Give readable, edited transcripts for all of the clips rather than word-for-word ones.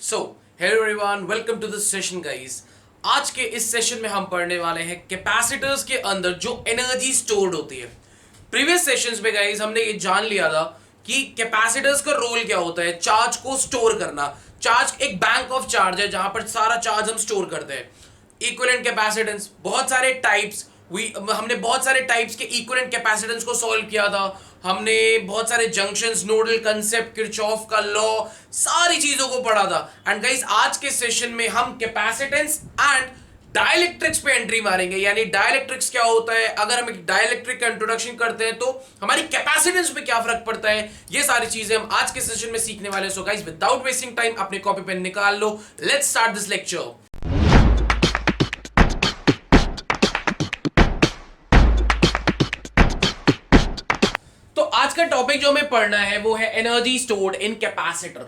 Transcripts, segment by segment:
So hello everyone, welcome to this session guys. आज के इस सेशन में हम पढ़ने वाले हैं कैपेसिटर्स के अंदर जो एनर्जी स्टोर्ड होती है। प्रीवियस सेशंस में गाइस हमने ये जान लिया था कि कैपेसिटर्स का रोल क्या होता है, चार्ज को स्टोर करना। चार्ज एक बैंक ऑफ चार्ज है जहां पर सारा चार्ज हम स्टोर करते हैं। इक्विवेलेंट कैपेसिटेंस, बहुत सारे टाइप्स, हमने बहुत सारे टाइप्स के इक्विवेलेंट कैपेसिटेंस को सॉल्व किया था। हमने बहुत सारे जंक्शंस, नोडल कंसेप्ट, किरचॉफ का लॉ, सारी चीजों को पढ़ा था। एंड गाइस आज के सेशन में हम कैपेसिटेंस एंड डाइलेक्ट्रिक्स पे एंट्री मारेंगे। यानी डाइलेक्ट्रिक्स क्या होता है, अगर हम एक डाइलेक्ट्रिक का इंट्रोडक्शन करते हैं तो हमारी कैपेसिटेंस पे क्या फर्क पड़ता है, ये सारी चीजें हम आज के सेशन में सीखने वाले हैं। So guys without wasting time अपने कॉपी पेन निकाल लो, लेट्स स्टार्ट दिस लेक्चर। आज का टॉपिक जो हमें पढ़ना है वो है एनर्जी स्टोर्ड इन कैपेसिटर।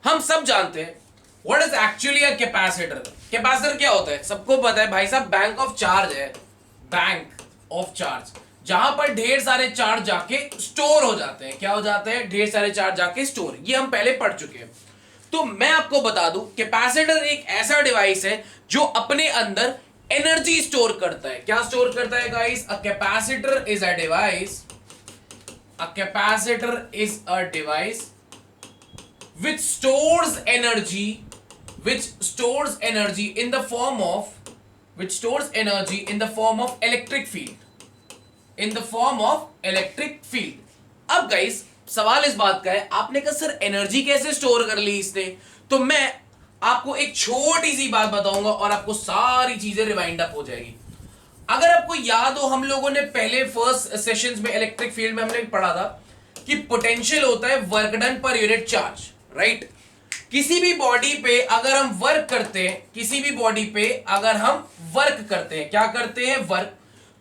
हम सब जानते हैं what is actually a capacitor. Capacitor क्या होता है, सबको पता है भाई साहब, बैंक ऑफ चार्ज है। बैंक ऑफ चार्ज जहां पर ढेर सारे चार्ज जाके स्टोर हो जाते हैं। क्या हो जाते हैं? ढेर सारे चार्ज जाके स्टोर। ये हम पहले पढ़ चुके हैं। तो मैं आपको बता दूं, कैपेसिटर एक ऐसा डिवाइस है जो अपने अंदर एनर्जी स्टोर करता है। क्या स्टोर करता है guys? A capacitor is a device A capacitor is a device which stores energy in the form of electric field. अब गाइस सवाल इस बात का है, आपने कहा सर एनर्जी कैसे स्टोर कर ली इसने? तो मैं आपको एक छोटी सी बात बताऊंगा और आपको सारी चीजें रिवाइंड अप हो जाएगी। अगर आपको याद हो, हम लोगों ने पहले फर्स्ट सेशंस में इलेक्ट्रिक फील्ड में हमने पढ़ा था कि पोटेंशियल होता है work done per unit charge, right? किसी भी बॉडी पे अगर हम वर्क करते हैं, क्या करते हैं? वर्क,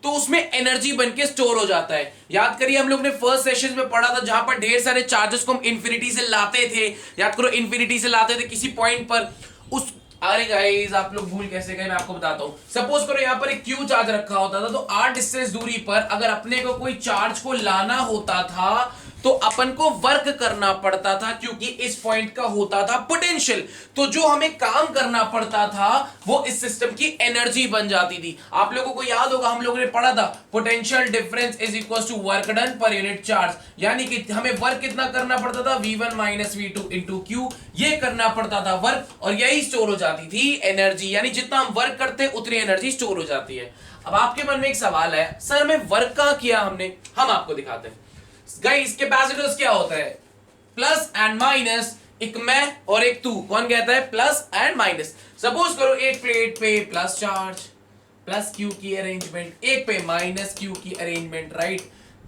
तो उसमें एनर्जी बन के स्टोर हो जाता है। याद करिए हम लोग ने फर्स्ट सेशन में पढ़ा था जहां पर ढेर सारे चार्जेस को हम इन्फिनिटी से लाते थे। याद करो, इन्फिनिटी से लाते थे किसी पॉइंट पर। उस अरे गाइस आप लोग भूल कैसे गए, मैं आपको बताता हूं। सपोज करो यहां पर एक क्यू चार्ज रखा होता था, तो r डिस्टेंस दूरी पर अगर अपने को कोई चार्ज को लाना होता था तो अपन को वर्क करना पड़ता था, क्योंकि इस पॉइंट का होता था पोटेंशियल। तो जो हमें काम करना पड़ता था वो इस सिस्टम की एनर्जी बन जाती थी। आप लोगों को याद होगा हम लोगों ने पढ़ा था potential difference is equal to work done per unit charge. यानी कि हमें वर्क कितना करना पड़ता था? v1 minus v2 into Q. ये करना पड़ता था वर्क, और यही स्टोर हो जाती थी एनर्जी। यानी जितना हम वर्क करते हैं उतनी एनर्जी स्टोर हो जाती है। अब आपके मन में एक सवाल है, सर हमें वर्क कहां किया हमने? हम आपको दिखाते हैं। गाइस कैपेसिटर्स क्या होता है? प्लस एंड माइनस, एक मैं और एक तू। कौन कहता है प्लस एंड माइनस? सपोज करो एक प्लेट पे प्लस चार्ज, प्लस क्यू की अरेंजमेंट, एक पे माइनस क्यू की अरेंजमेंट, राइट?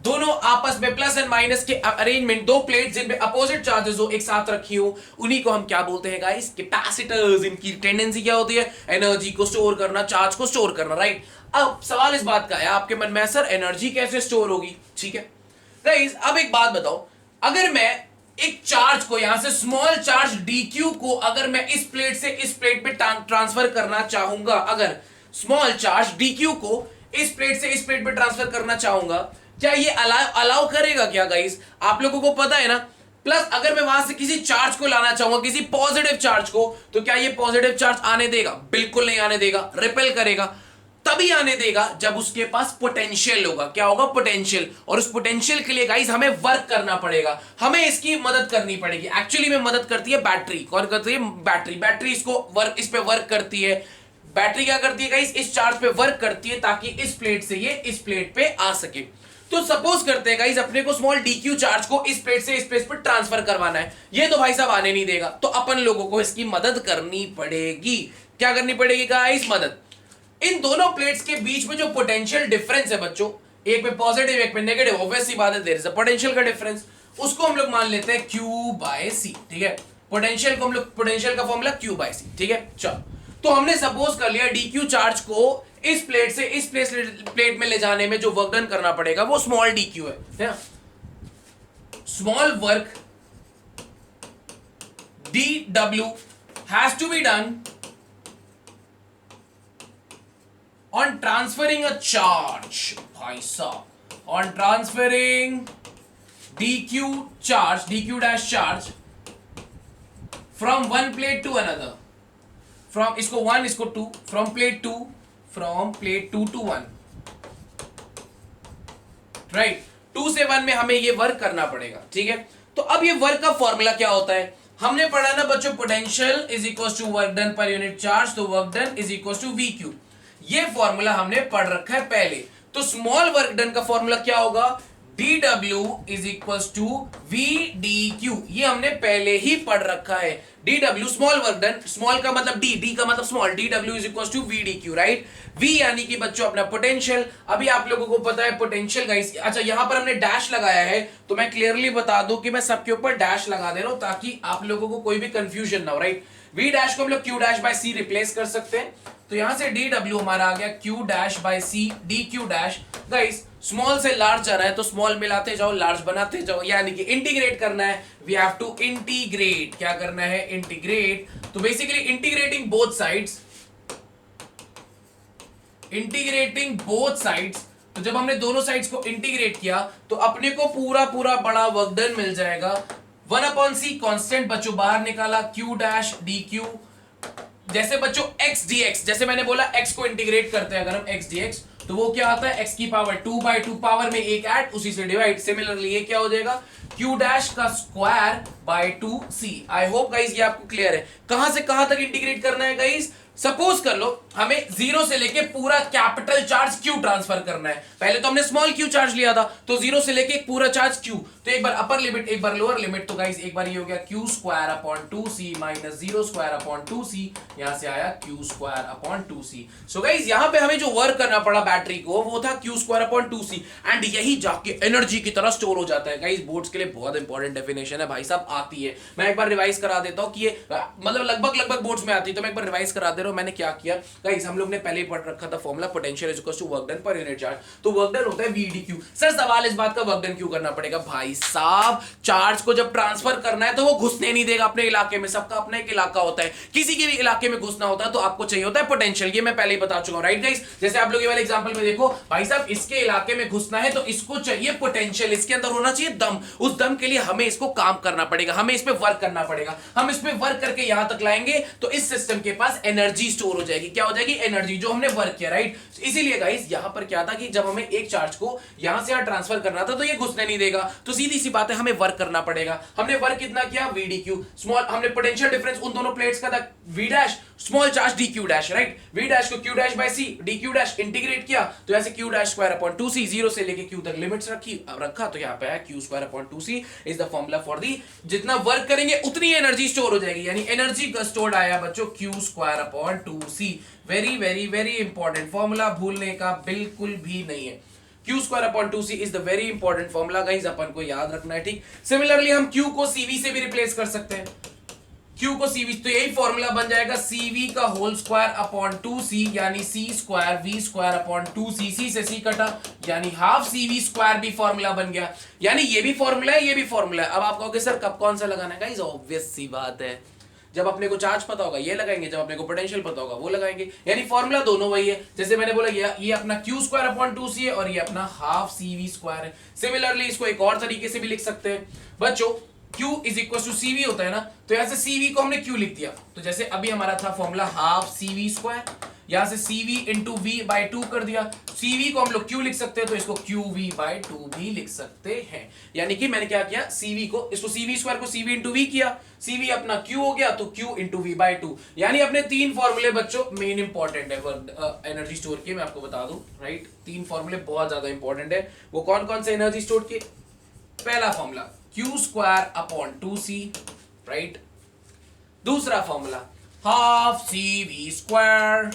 दोनों आपस में प्लस एंड माइनस के अरेंजमेंट, दो प्लेट जिन पे अपोजिट चार्जेस हो एक साथ रखी हो, उन्हीं को हम क्या बोलते हैं गाइस? कैपेसिटर्स। इनकी टेंडेंसी क्या होती है? एनर्जी को स्टोर करना, चार्ज को स्टोर करना, राइट? अब सवाल इस बात का है आपके मन में, सर एनर्जी कैसे स्टोर होगी? ठीक है गाइस, अब एक बात बताओ, अगर मैं एक चार्ज को यहां से स्मॉल चार्ज dq को अगर मैं इस प्लेट से इस प्लेट पे ट्रांसफर करना चाहूंगा, अगर स्मॉल चार्ज dq को इस प्लेट से इस प्लेट पे ट्रांसफर करना चाहूंगा, क्या ये अलाउ करेगा क्या गाइस? आप लोगों को पता है ना। प्लस अगर मैं वहां से किसी चार्ज को लाना चाहूंगा, किसी पॉजिटिव चार्ज को, तो क्या ये पॉजिटिव चार्ज आने देगा? बिल्कुल नहीं आने देगा, रिपेल करेगा। तभी आने देगा जब उसके पास पोटेंशियल होगा। क्या होगा? पोटेंशियल। और उस पोटेंशियल के लिए गाइस हमें वर्क करना पड़ेगा, हमें इसकी मदद करनी पड़ेगी। एक्चुअली में मदद करती है बैटरी। कौन करती है? बैटरी इस पे वर्क करती है। बैटरी क्या करती है गाइस? इस चार्ज पे वर्क करती है ताकि इस प्लेट से ये इस प्लेट पे आ सके। तो सपोज करते हैं गाइस अपने को स्मॉल dq चार्ज को इस प्लेट से इस प्लेट पर ट्रांसफर करवाना है। ये तो भाई साहब आने नहीं देगा, तो अपन लोगों को इसकी मदद करनी पड़ेगी। क्या करनी पड़ेगी गाइस? मदद। इन दोनों प्लेट्स के बीच में जो पोटेंशियल डिफरेंस है बच्चों, एक पे पॉजिटिव एक पे नेगेटिव, ऑब्वियसली बात है, देयर इज अ पोटेंशियल का डिफरेंस। उसको हम लोग मान लेते हैं Q बाय C, ठीक है? पोटेंशियल को हम लोग, पोटेंशियल का फॉर्मूला Q बाय C, ठीक है? चलो, तो हमने सपोज कर लिया dq चार्ज को इस प्लेट से इस प्लेट में ले जाने में जो वर्क डन करना पड़ेगा वो स्मॉल dq है ना? Small work dw has to be done on transferring a charge, भाई साहब, on transferring dq dash charge from one plate to another, from इसको 1 इसको 2, फ्रॉम प्लेट 2 टू 1, राइट। 2 से 1 में हमें ये वर्क करना पड़ेगा, ठीक है। तो अब ये वर्क का फॉर्मूला क्या होता है, हमने पढ़ा ना बच्चों, potential is equal to work done per unit charge, तो work done is equal to V Q. ये फॉर्मूला हमने पढ़ रखा है पहले। तो स्मॉल वर्क डन का फॉर्मूला क्या होगा, dw is equal to vdq। ये हमने पहले ही पढ़ रखा है। dw small work done, small का मतलब d का मतलब small, dw is equal to vdq, right. v यानी कि बच्चों अपना पोटेंशियल। अभी आप लोगों को पता है पोटेंशियल गाइस, अच्छा यहां पर हमने डैश लगाया है, तो मैं क्लियरली बता दूं कि मैं सबके ऊपर डैश लगा दे रहा हूं ताकि आप लोगों को कोई भी कंफ्यूजन ना हो, राइट। v डैश को हम लोग q dash by c replace कर सकते हैं, तो यहां से dw हमारा आ गया q dash by c dq dash. Guys small से लार्ज जा रहा है तो स्मॉल मिलाते जाओ, लार्ज बनाते जाओ, यानी कि इंटीग्रेट करना है। वी हैव टू इंटीग्रेट, क्या करना है, इंटीग्रेट। तो basically integrating both sides, integrating both sides. तो जब हमने दोनों साइड्स को इंटीग्रेट किया तो अपने को पूरा पूरा बड़ा वर्क डन मिल जाएगा। 1/c कांस्टेंट बच्चों बाहर निकाला, q डैश dq। जैसे बच्चों x dx, जैसे मैंने बोला x को इंटीग्रेट करते हैं अगर हम x dx, तो वो क्या आता है, x की पावर 2/2, पावर में एक ऐड, उसी से डिवाइड। सिमिलरली ये क्या हो जाएगा, q डैश का square by 2c। I hope guys ये आपको क्लियर है। कहां से कहां तक इंटीग्रेट करना है गाइस, सपोज कर लो हमें 0 से लेके पूरा कैपिटल चार्ज Q ट्रांसफर करना है। पहले तो हमने स्मॉल q चार्ज लिया था, तो 0 से लेके पूरा चार्ज Q, तो एक बार अपर लिमिट एक बार लोअर लिमिट, तो गाइस एक बार ये हो गया q square upon 2c minus 0 square upon 2c, यहां से आया q square upon 2c। So guys यहां पे हमें जो वर्क करना पड़ा बैटरी को वो था q square upon 2c, and यही जाके एनर्जी की तरह स्टोर हो जाता है। गाइस बोर्ड्स के लिए बहुत इंपॉर्टेंट डेफिनेशन है भाई साहब, आती है। मैं एक बार रिवाइज करा देता हूं कि ये मतलब लगभग बोर्ड्स में आती है, तो मैं एक बार रिवाइज करा दे रहा हूं। मैंने क्या किया गाइस, हम लोग ने पहले ही पढ़ रखा था formula, potential is equal to work done per unit charge, तो वर्क डन होता है vdq। सर सवाल इस बात का, वर्क डन क्यों करना पड़ेगा भाई साहब, चार्ज को जब ट्रांसफर करना है तो वो घुसने नहीं देगा अपने इलाके में, सबका अपना एक इलाका होता है, किसी के भी इलाके में घुसना होता है तो आपको चाहिए होता है पोटेंशियल। ये मैं पहले ही बता चुका हूं, राइट गाइस। जैसे आप लोग ये वाले एग्जांपल में देखो भाई साहब, इसके इलाके में घुसना है तो इसको चाहिए पोटेंशियल, इसके अंदर होना चाहिए दम। उस दम के लिए हमें इसको काम करना पड़ेगा, हमें इस पे वर्क करना पड़ेगा। हम इस पे वर्क करके यहां तक लाएंगे तो इस सिस्टम के पास एनर्जी स्टोर हो जाएगी। क्या हो जाएगी, एनर्जी, जो हमने वर्क किया, राइट। इसीलिए गाइस यहां पर क्या था कि जब हमें एक चार्ज को यहां से यहां ट्रांसफर करना था तो ये घुसने नहीं देगा, तो सीधी सी बात है हमें वर्क करना पड़ेगा। हमने वर्क कितना किया, vdq स्मॉल, हमने पोटेंशियल डिफरेंस उन दोनों प्लेट्स का था v dash small charge dq dash, right. v dash को q dash by c dq dash integrate किया, तो ऐसे q dash square upon 2c, 0 से लेके q तक लिमिट्स रखा, तो यहां पे है q square upon 2c is the formula for the, जितना वर्क करेंगे उतनी एनर्जी स्टोर हो जाएगी, यानी एनर्जी का स्टोर्ड आया बच्चों q square upon 2c। Very very very important formula, भूलने का बिल्कुल भी नहीं है। q square upon 2c is the very important formula guys, अपन को याद रखना है, ठीक। सिमिलरली हम q को cv से भी रिप्लेस कर सकते हैं, q को cv, तो यही फॉर्मूला बन जाएगा cv का होल स्क्वायर अपॉन 2c, यानी c square v square upon 2c, c से c कटा, यानी हाफ cv स्क्वायर भी फॉर्मूला बन गया। यानी ये भी फॉर्मूला है, ये भी फॉर्मूला है। अब आप कहोगे सर कब कौन सा लगाना है गाइस, ऑब्वियस सी बात है, जब अपने को चार्ज पता होगा ये लगाएंगे, जब अपने को पोटेंशियल पता होगा वो लगाएंगे, यानी फॉर्मूला दोनों वही है। जैसे मैंने बोला ये अपना q स्क्वायर अपॉन 2c है और ये अपना हाफ cv स्क्वायर है। सिमिलरली इसको एक और तरीके से भी लिख सकते हैं बच्चों, q is equal to cv होता है ना, तो यहां से cv को हमने q लिख दिया, तो जैसे अभी हमारा था फॉर्मूला हाफ cv स्क्वायर, यहां से cv इंटू v बाई 2 कर दिया, cv को हम लोग q लिख सकते हैं तो इसको qv बाई 2 भी लिख सकते हैं। यानी कि मैंने क्या किया, cv को, इसको cv स्क्वायर को cv इंटू v किया, cv अपना q हो गया तो q इंटू v बाई 2। यानी अपने 3 फॉर्मूले बच्चों मेन इंपॉर्टेंट है एनर्जी स्टोर के, मैं आपको बता दूं, राइट। 3 फॉर्मूले बहुत ज्यादा इंपॉर्टेंट है। वो कौन कौन से एनर्जी स्टोर के, पहला formula q square upon 2c, right. दूसरा formula half cv square,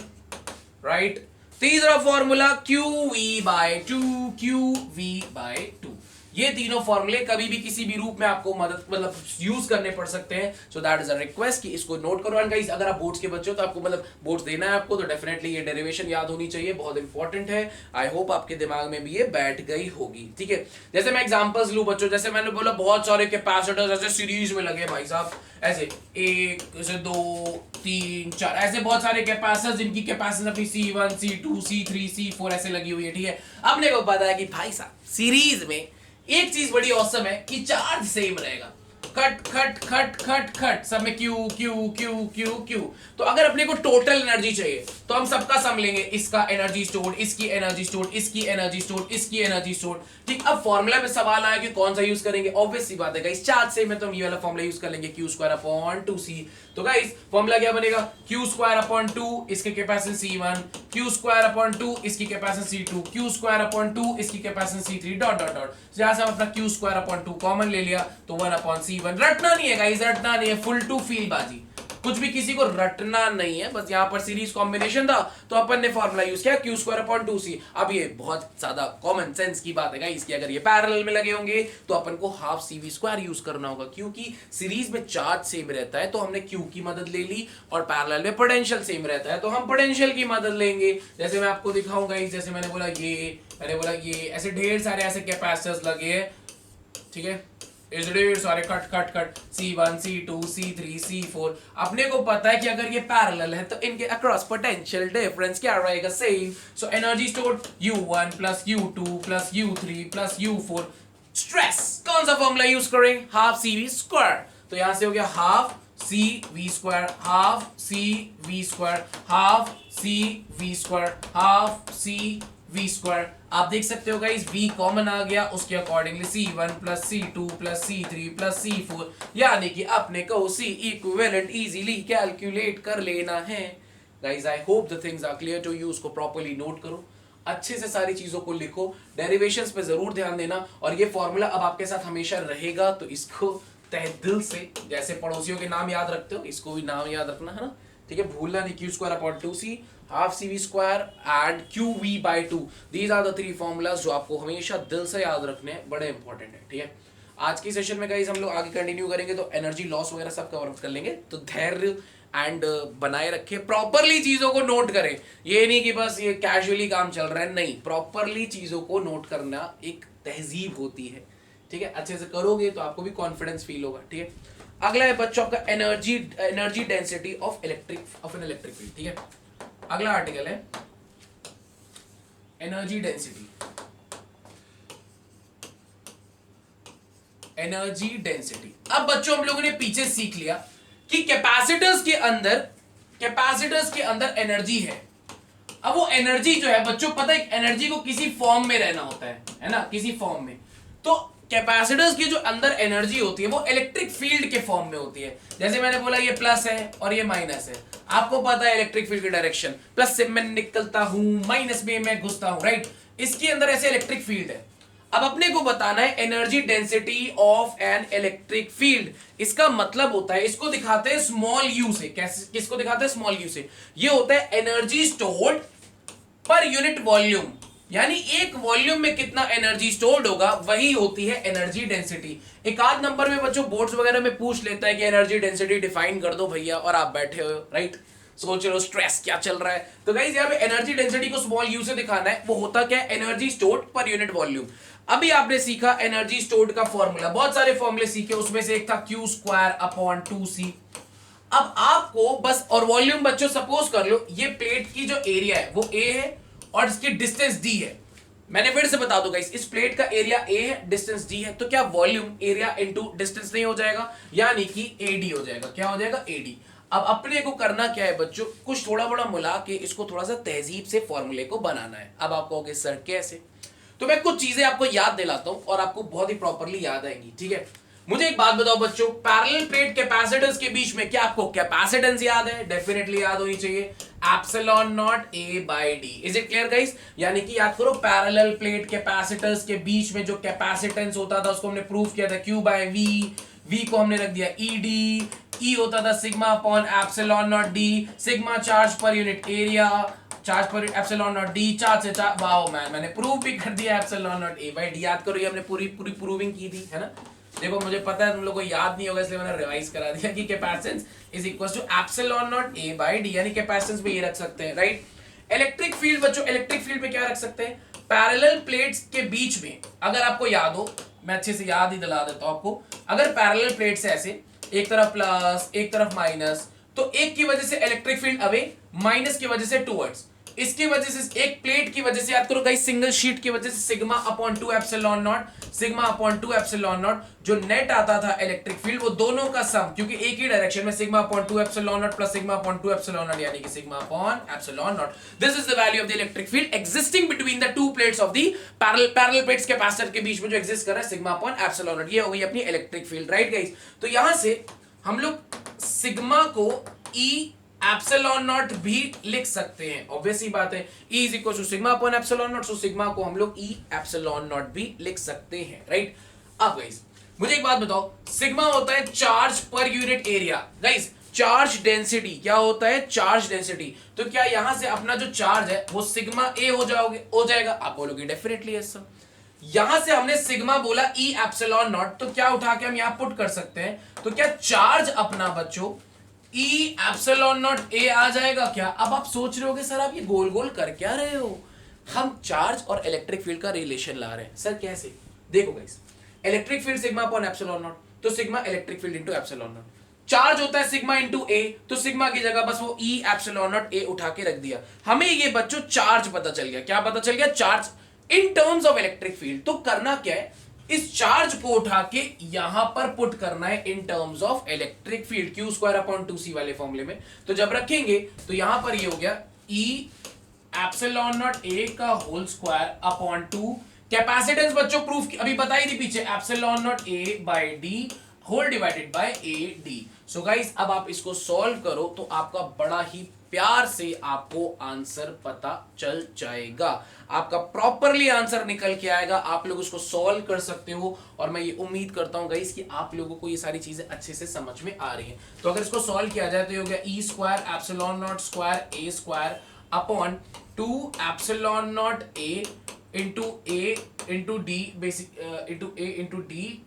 right. तीसरा formula qv by 2, qv by 2। ये तीनों फॉर्मूले कभी भी किसी भी रूप में आपको मदद मतलब यूज करने पड़ सकते हैं। So that is a request कि इसको नोट करो। एंड गाइस अगर आप बोर्ड्स के बच्चे हो तो आपको मतलब बोर्ड्स देना है आपको, तो डेफिनेटली ये डेरिवेशन याद होनी चाहिए, बहुत इंपॉर्टेंट है। आई होप आपके दिमाग में भी ये बैठ गई होगी, ठीक है। जैसे मैं एग्जांपल्स लूं बच्चों, जैसे मैंने बोला बहुत सारे कैपेसिटर्स ऐसे सीरीज में लगे भाई साहब, ऐसे 1 ऐसे 2 3 4 ऐसे बहुत सारे कैपेसिटर्स जिनकी कैपेसिटेंस अपनी C1 C2 C3 C4 ऐसे लगी हुई है, ठीक है। अपने को पता है कि भाई साहब सीरीज में एक चीज बड़ी औसम है कि चार्ज सेम रहेगा, खट खट खट खट खट सब में Q Q Q Q Q. तो अगर अपने को टोटल एनर्जी चाहिए तो हम सबका सम लेंगे, इसका एनर्जी स्टोर, इसकी एनर्जी स्टोर, इसकी एनर्जी स्टोर, इसकी एनर्जी स्टोर। ठीक, अब फॉर्मूला में सवाल आया कि कौन सा यूज करेंगे, ऑब्वियस सी बात है गाइस, चार्ज से में तो हम ये वाला फॉर्मूला यूज कर लेंगे, क्यू स्क्वायर अपॉन 2c। तो गाइस फॉर्मूला क्या बनेगा, क्यू स्क्वायर अपॉन 2 इसके capacitance C1, Q square upon 2 इसकी capacitance C2, Q square upon 2 इसकी capacitance C3 dot dot dot. जहां से हम अपना क्यू स्क्वायर अपॉन 2 कॉमन ले लिया तो 1 अपॉन C1। रटना नहीं है गाइस, रटना नहीं है, फुल टू फील बाजी, कुछ भी किसी को रटना नहीं है, बस यहां पर सीरीज कॉम्बिनेशन था तो अपन ने फॉर्मूला यूज किया क्यू स्क्वायर अपॉन 2c। अब ये बहुत ज्यादा कॉमन सेंस की बात है गाइस कि अगर ये पैरेलल में लगे होंगे तो अपन को हाफ CV स्क्वायर यूज करना होगा, क्योंकि सीरीज में चार्ज सेम रहता है तो हमने क्यू की मदद ले ली, और पैरेलल में पोटेंशियल सेम रहता है तो हम पोटेंशियल की मदद लेंगे। जैसे मैं आपको दिखाऊंगा, जैसे मैंने बोला ये ऐसे ढेर सारे ऐसे कैपेसिटर्स लगे हैं, ठीक है, इस ढेर सारे cut cut cut C1 C2 C3 C4। अपने को पता है कि अगर ये पैरेलल है तो इनके अक्रॉस पोटेंशियल डिफरेंस क्या रहेगा, same. So energy stored U1 plus U2 plus U3 plus U4। Stress कौन सा फॉर्मूला यूज करें, हाफ CV स्क्वायर। तो यहां से हो गया half CV square, half CV square, half CV square, half CV square. आप देख सकते हो गाइस V कॉमन आ गया, उसके accordingly C1 plus C2 plus C3 plus C4, यानी कि अपने को C इक्विवेलेंट इजीली कैलकुलेट कर लेना है। Guys I hope the things are clear to you, उसको प्रॉपर्ली नोट करो, अच्छे से सारी चीजों को लिखो, डेरिवेशंस पे जरूर ध्यान देना, और ये फॉर्मूला अब आपके साथ हमेशा रहेगा तो इसको तहे दिल से, जैसे पड़ोसियों के नाम याद रखते हो इसको भी नाम याद रखना है ना, ठीक है, भूलना नहीं, Q square upon 2c, half CV square and QV/2। These are the 3 formulas जो आपको हमेशा दिल से याद रखने हैं, बड़े इंपॉर्टेंट है, ठीक है। आज की सेशन में गाइस हम लोग आगे कंटिन्यू करेंगे तो एनर्जी लॉस वगैरह सब कवर अप कर लेंगे, तो धैर्य एंड बनाए रखिए, प्रॉपरली चीजों को नोट करें, ये नहीं कि बस ये कैजुअली काम चल रहा है, नहीं, प्रॉपरली चीजों को नोट करना एक तहजीब होती है, ठीक है। अच्छे से करोगे तो आपको भी कॉन्फिडेंस फील होगा, ठीक है। अगला है बच्चों आपका energy density of an electric field, ठीक है। अगला आर्टिकल है एनर्जी डेंसिटी। अब बच्चों हम लोगों ने पीछे सीख लिया कि कैपेसिटर्स के अंदर एनर्जी है। अब वो एनर्जी जो है बच्चों, पता है एनर्जी को किसी फॉर्म में रहना होता है ना, किसी फॉर्म में। तो कैपेसिटर्स की जो अंदर एनर्जी होती है वो इलेक्ट्रिक फील्ड के फॉर्म में होती है। जैसे मैंने बोला ये प्लस है और ये माइनस है, आपको पता है इलेक्ट्रिक फील्ड की डायरेक्शन, प्लस से मैं निकलता हूं, माइनस में मैं घुसता हूं, राइट। इसके अंदर ऐसे इलेक्ट्रिक फील्ड है। अब अपने को बताना है energy density of an electric field. इसका मतलब होता है, इसको दिखाते हैं स्मॉल यू से। कैसे, किसको दिखाते हैं, स्मॉल यू से। ये होता है energy stored per unit volume, यानी एक वॉल्यूम में कितना एनर्जी स्टोर्ड होगा वही होती है एनर्जी डेंसिटी। एक आध नंबर में बच्चों बोर्ड्स वगैरह में पूछ लेता है कि एनर्जी डेंसिटी डिफाइन कर दो भैया, और आप बैठे हो, राइट, सोच रहे हो स्ट्रेस क्या चल रहा है। तो गाइस यहाँ पे एनर्जी डेंसिटी को स्मॉल यू से दिखाना है, वो होता क्या है, energy stored per unit volume. अभी आपने सीखा एनर्जी स्टोर्ड का फॉर्मूला, बहुत सारे फॉर्मूले सीखे, उसमें से एक था क्यू स्क्वायर अपॉन 2c। अब आपको बस, और वॉल्यूम बच्चों सपोज कर लो ये प्लेट की जो एरिया है वो a है और इसकी डिस्टेंस d है। मैंने फिर से बता दूं गाइस, इस प्लेट का एरिया a है, डिस्टेंस d है, तो क्या वॉल्यूम एरिया इनटू डिस्टेंस नहीं हो जाएगा, यानी कि AD हो जाएगा। क्या हो जाएगा, AD। अब अपने को करना क्या है बच्चों, कुछ थोड़ा बड़ा मिला के इसको थोड़ा सा तहजीब से फॉर्मूले को बनाना है। अब आप कहोगे सर कैसे, तो मैं कुछ चीजें आपको याद दिलाता हूं और आपको बहुत ही प्रॉपरली याद आएंगी, ठीक है। मुझे एक बात बताओ बच्चों, पैरेलल प्लेट कैपेसिटर्स के बीच में क्या आपको कैपेसिटेंस याद है, डेफिनेटली याद होनी चाहिए, epsilon naught A/D। Is it clear guys, यानी कि याद करो पैरेलल प्लेट कैपेसिटर्स के बीच में जो कैपेसिटेंस होता था उसको हमने प्रूव किया था Q/V, V को हमने रख दिया ED, E होता था sigma upon epsilon not D, sigma charge per unit area, charge पर एप्सिलॉन नॉट D, चार्ज से चार्ज, वाओ मैन, मैंने प्रूव भी कर दिया एप्सिलॉन नॉट A/D। याद करो ये हमने पूरी प्रूविंग की थी, है ना। देखो मुझे पता है तुम लोगों को याद नहीं होगा इसलिए मैंने रिवाइज करा दिया कि capacitance is equal to epsilon naught A/D, यानी कैपेसिटेंस पे ये रख सकते हैं, राइट। इलेक्ट्रिक फील्ड बच्चों, इलेक्ट्रिक फील्ड पे क्या रख सकते हैं, पैरेलल प्लेट्स के बीच में, अगर आपको याद हो, मैं अच्छे से याद ही दिला देता हूं आपको, अगर पैरेलल प्लेट्स ऐसे एक तरफ प्लस एक तरफ माइनस, तो एक की वजह से इलेक्ट्रिक फील्ड अवे, माइनस की वजह से टुवर्ड्स, इसकी वजह से, एक प्लेट की वजह से, याद करो गाइस, सिंगल शीट की वजह से sigma upon 2 epsilon not, sigma upon 2 epsilon not, जो नेट आता था इलेक्ट्रिक फील्ड, वो दोनों का सम, क्योंकि एक ही डायरेक्शन में, sigma upon 2 epsilon not plus sigma upon 2 epsilon not, यानी कि sigma upon epsilon not. This is the value of the electric field existing between the two plates of the parallel plates capacitor के बीच में जो exist कर रहा है, sigma upon epsilon not. ये हो गई अपनी इलेक्ट्रिक फील्ड, राइट गाइस। तो यहां से हम लोग सिग्मा को E एप्सिलॉन नॉट भी लिख सकते हैं, ऑब्वियस ही बात है। E is equal to sigma upon epsilon naught, so sigma को हम लोग E एप्सिलॉन नॉट भी लिख सकते हैं, राइट। अब गाइस मुझे एक बात बताओ, सिग्मा होता है charge per unit area. Guys charge density क्या होता है? Charge density. तो क्या यहां से अपना जो चार्ज है वो सिग्मा ए हो जाएगा? आप बोलोगे डेफिनेटली यस सर। यहां से हमने सिग्मा बोला E एप्सिलॉन नॉट, तो क्या उठा के हम यहां पुट कर सकते हैं? तो क्या चार्ज अपना बच्चों E एप्सिलॉन नॉट ए आ जाएगा क्या? अब आप सोच रहे होगे सर आप ये गोल गोल कर क्या रहे हो? हम चार्ज और इलेक्ट्रिक फील्ड का रिलेशन ला रहे हैं। सर कैसे? देखो guys, electric field sigma upon epsilon naught, तो sigma electric field into epsilon naught. Charge होता है सिग्मा इनटू ए, तो सिग्मा की जगह बस वो E एप्सिलॉन नॉट ए उठा के रख दिया। हमें ये बच्चों चार्ज पता चल गया। क्या पता चल गया? Charge in terms of electric field. तो करना क्या है, इस चार्ज को उठा के यहां पर पुट करना है इन terms of electric field, Q square upon 2c वाले फॉर्मूले में। तो जब रखेंगे तो यहां पर ये हो गया E एप्सिलॉन नॉट ए का होल स्क्वायर अपॉन 2, कैपेसिटेंस बच्चों प्रूफ अभी बताई थी पीछे, epsilon naught A by D whole divided by A D. So guys अब आप इसको सॉल्व करो तो आपका बड़ा ही प्यार से आपको आंसर पता चल जाएगा, आपका प्रॉपरली आंसर निकल के आएगा। आप लोग उसको सॉल्व कर सकते हो और मैं ये उम्मीद करता हूं गाइस कि आप लोगों को ये सारी चीजें अच्छे से समझ में आ रही हैं। तो अगर इसको सॉल्व किया जाए तो ये हो गया E square epsilon naught square A square upon 2 epsilon naught A into D basic into A into D.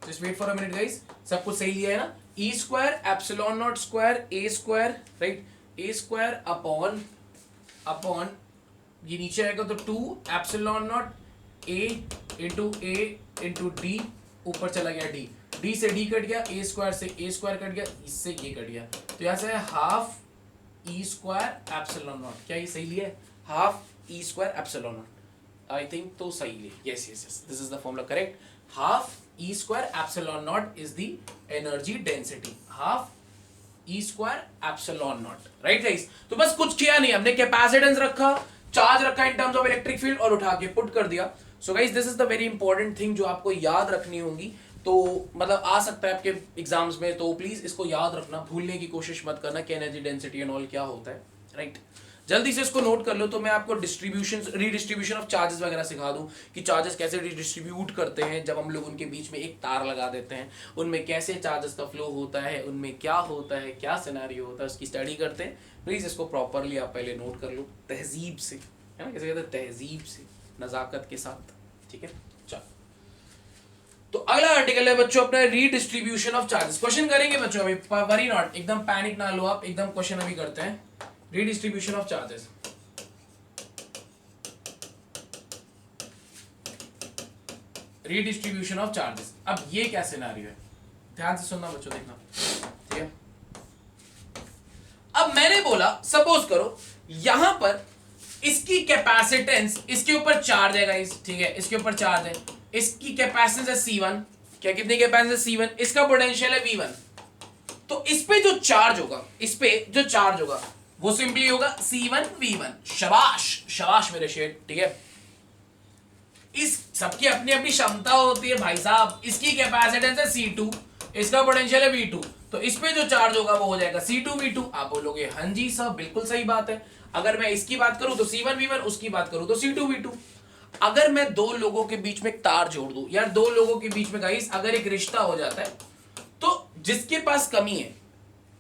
Just wait for a minute guys, सब कुछ सही लिया है ना? E square epsilon naught square A square, right, A square upon ये नीचे आएगा तो 2 epsilon naught A into D, ऊपर चला गया डी से डी कट गया, ए स्क्वायर से ए स्क्वायर कट गया, इससे ये कट गया, तो यहां से है half E square epsilon not. क्या ये सही लिया है? Half E square epsilon not, I think तो सही लिया। Yes yes yes, this is the formula correct. Half E square epsilon naught is the energy density, half E square epsilon naught, right guys? तो बस कुछ किया नहीं हमने, capacitance रखा, चार्ज रखा इन टर्म्स ऑफ इलेक्ट्रिक फील्ड और उठा के पुट कर दिया। So guys this is the very important thing जो आपको याद रखनी होगी। तो मतलब आ सकता है आपके एग्जाम्स में, तो प्लीज इसको याद रखना, भूलने की कोशिश मत करना कि एनर्जी डेंसिटी एंड ऑल क्या होता है, राइट? जल्दी से इसको नोट कर लो। तो मैं आपको रीडिस्ट्रीब्यूशन ऑफ चार्जेस वगैरह सिखा दूं कि चार्जेस कैसे रिडिस्ट्रीब्यूट करते हैं जब हम लोग उनके बीच में एक तार लगा देते हैं, उनमें कैसे चार्जेस का फ्लो होता है, उनमें क्या होता है, क्या सिनेरियो होता है, उसकी स्टडी करते हैं। प्लीज इसको प्रॉपरली आप पहले नोट कर लो, तहजीब से, है ना, कैसे कहते हैं, तहजीब से, नजाकत के साथ, ठीक है? चलो, तो अगला आर्टिकल है बच्चों अपना रीडिस्ट्रीब्यूशन ऑफ चार्जेस। क्वेश्चन करेंगे बच्चों अभी, वरी नॉट, एकदम पैनिक ना लो आप, एकदम क्वेश्चन अभी करते हैं। Redistribution of charges, redistribution of charges। अब ये क्या सिनेरियो है, ध्यान से सुनना बच्चों, देखना, ठीक है? अब मैंने बोला सपोज करो यहां पर इसकी कैपेसिटेंस, इसके ऊपर चार्ज है गाइस, ठीक है, इसके ऊपर चार्ज है, इसकी कैपेसिटेंस है C1, क्या कितनी कैपेसिटेंस C1, इसका पोटेंशियल है V1। तो इस पे जो चार्ज होगा, इस पे जो चार्ज होगा वो सिंपली होगा C1 V1। शाबाश शाबाश मेरे शेड, ठीक है? इस सबकी अपनी अपनी क्षमता होती है भाई साहब। इसकी कैपेसिटेंस है C2, इसका पोटेंशियल है V2, तो इस पे जो चार्ज होगा वो हो जाएगा C2 V2। आप बोलोगे हाँ जी साहब बिल्कुल सही बात है। अगर मैं इसकी बात करूं तो C1 V1, उसकी बात करूं तो C2 V2। अगर मैं दो लोगों के बीच में एक तार जोड़ दूं, यार दो लोगों के बीच में गाइस अगर एक रिश्ता हो जाता है तो जिसके पास कमी है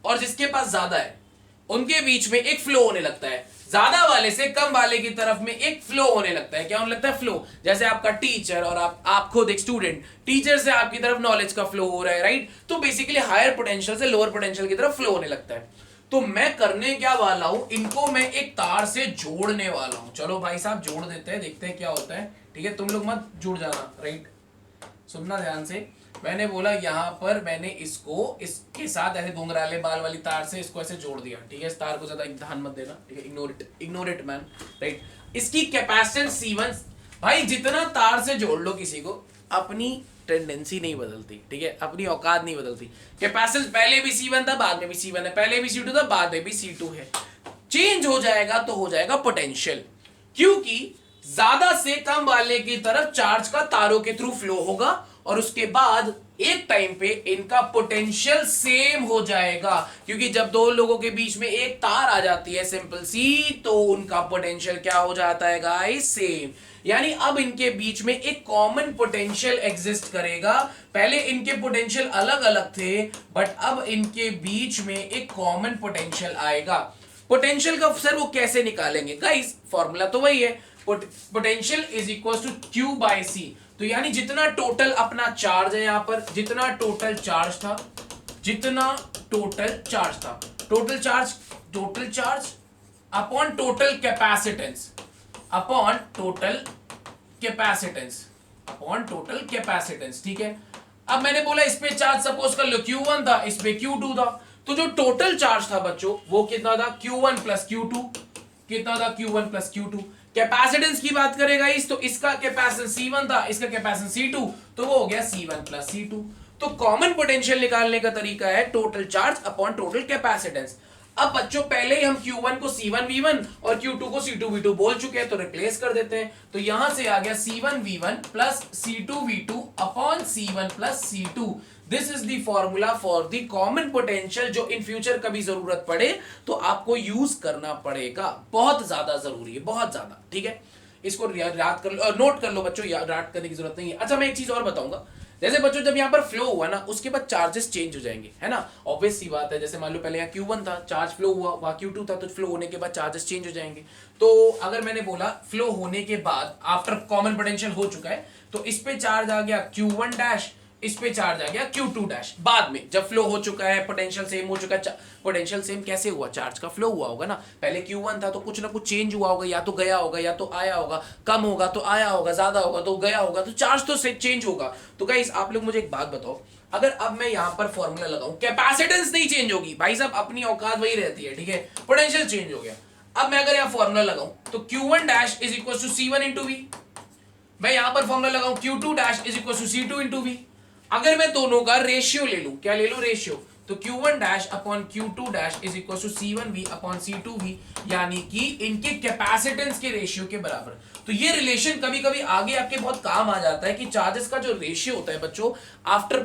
और जिसके पास ज्यादा है उनके बीच में एक फ्लो होने लगता है, ज्यादा वाले से कम वाले की तरफ में एक फ्लो होने लगता है। क्या होने लगता है? फ्लो। जैसे आपका टीचर और आप खुद एक स्टूडेंट, टीचर से आपकी तरफ नॉलेज का फ्लो हो रहा है, राइट? तो बेसिकली हायर पोटेंशियल से लोअर पोटेंशियल की तरफ फ्लो होने लगता है। तो मैं करने क्या वाला हूं, इनको मैं एक तार से जोड़ने वाला हूं। चलो भाई साहब जोड़ देते हैं, देखते हैं क्या होता है, ठीक है? तुम लोग मत जुड़ जाना, राइट? सुनना ध्यान से। मैंने बोला यहाँ पर मैंने इसको इसके साथ ऐसे घुंघराले बाल वाली तार से इसको ऐसे जोड़ दिया, ठीक है। इस तार को ज्यादा ध्यान मत देना, ठीक है, इग्नोर इट मैन, राइट। इसकी कैपेसिटेंस C1, भाई जितना तार से जोड़ लो किसी को, अपनी टेंडेंसी नहीं बदलती, ठीक है, अपनी औकात नहीं बदलती। कैपेसिटेंस पहले भी C1 था, बाद में भी C1 है, पहले भी C2 था, बाद में भी C2 है। चेंज हो जाएगा तो हो जाएगा पोटेंशियल, क्योंकि ज्यादा से कम वाले की तरफ चार्ज का तारों के थ्रू फ्लो होगा और उसके बाद एक टाइम पे इनका पोटेंशियल सेम हो जाएगा, क्योंकि जब दो लोगों के बीच में एक तार आ जाती है सिंपल सी, तो उनका पोटेंशियल क्या हो जाता है गाइस, सेम। यानी अब इनके बीच में एक कॉमन पोटेंशियल एग्जिस्ट करेगा। पहले इनके पोटेंशियल अलग अलग थे, बट अब इनके बीच में एक कॉमन पोटेंशियल आएगा। पोटेंशियल का सर वो कैसे निकालेंगे गाइस, फॉर्मूला तो वही है, potential is equal to Q by C। तो यानी जितना टोटल अपना चार्ज है, यहां पर जितना टोटल चार्ज था, total charge upon total capacitance, ठीक है। अब मैंने बोला इस पे चार्ज सपोज कर लो Q1 था, इस पे Q2 था, तो जो टोटल चार्ज था बच्चों वो कितना था, Q1 प्लस Q2, कितना था, Q1 प्लस Q2। कैपेसिटेंस की बात करेगा इस, तो इसका कैपेसिटेंस C1 था, इसका कैपेसिटेंस C2, तो वो हो गया C1 प्लस C2। तो कॉमन पोटेंशियल निकालने का तरीका है total charge upon total capacitance. अब बच्चों पहले ही हम Q1 को C1V1 और Q2 को C2V2 बोल चुके हैं, तो रिप्लेस कर देते हैं। तो यहां से आ गया C1V1 plus C2V2 upon C1 plus C2। This is the formula for the common potential, जो इन फ्यूचर कभी जरूरत पड़े तो आपको यूज करना पड़ेगा। बहुत ज्यादा जरूरी है, बहुत ज्यादा, ठीक है। इसको याद कर लो, नोट कर लो बच्चों, याद करने की जरूरत नहीं है। अच्छा मैं एक चीज और बताऊंगा, जैसे बच्चों जब यहाँ पर फ्लो हुआ ना, उसके बाद चार्जेस चेंज हो जाएंगे, है ना, ऑब्वियस सी बात है। जैसे मान लो पहले यहाँ Q1 था, चार्ज फ्लो हुआ, वहाँ Q2 था, तो फ्लो होने के बाद चार्जेस चेंज हो जाएंगे। तो अगर मैंने बोला फ्लो होने के बाद आफ्टर कॉमन पोटेंशियल हो चुका है, तो इस पे चार्ज आ गया Q1 डैश, इस पे चार्ज आ गया Q2 डैश। बाद में जब फ्लो हो चुका है, पोटेंशियल सेम हो चुका है, पोटेंशियल सेम कैसे हुआ, चार्ज का फ्लो हुआ होगा ना। पहले Q1 था तो कुछ ना कुछ चेंज हुआ होगा, या तो गया होगा या तो आया होगा, कम होगा तो आया होगा, ज्यादा होगा तो गया होगा, तो चार्ज तो चेंज होगा। तो गाइस आप लोग मुझे एक बात बताओ, अगर अब मैं यहां पर फॉर्मूला लगाऊं, कैपेसिटेंस नहीं चेंज होगी भाई साहब, अपनी औकात वही रहती है, ठीक है, पोटेंशियल चेंज हो गया। अब मैं अगर यहां फॉर्मूला लगाऊं तो Q1 dash is equal to C1 into V, मैं यहां पर फॉर्मूला लगाऊं Q2 dash is equal to C2 into V। अगर मैं दोनों का रेशियो ले लूं, क्या ले लूं, रेशियो, तो Q1 dash upon Q2 dash is equal to C1V upon C2V, यानी कि इनके कैपेसिटेंस के रेशियो के बराबर। तो ये रिलेशन कभी कभी आगे आपके बहुत काम आ जाता है कि चार्जेस का जो रेशियो होता है बच्चों, आफ्टर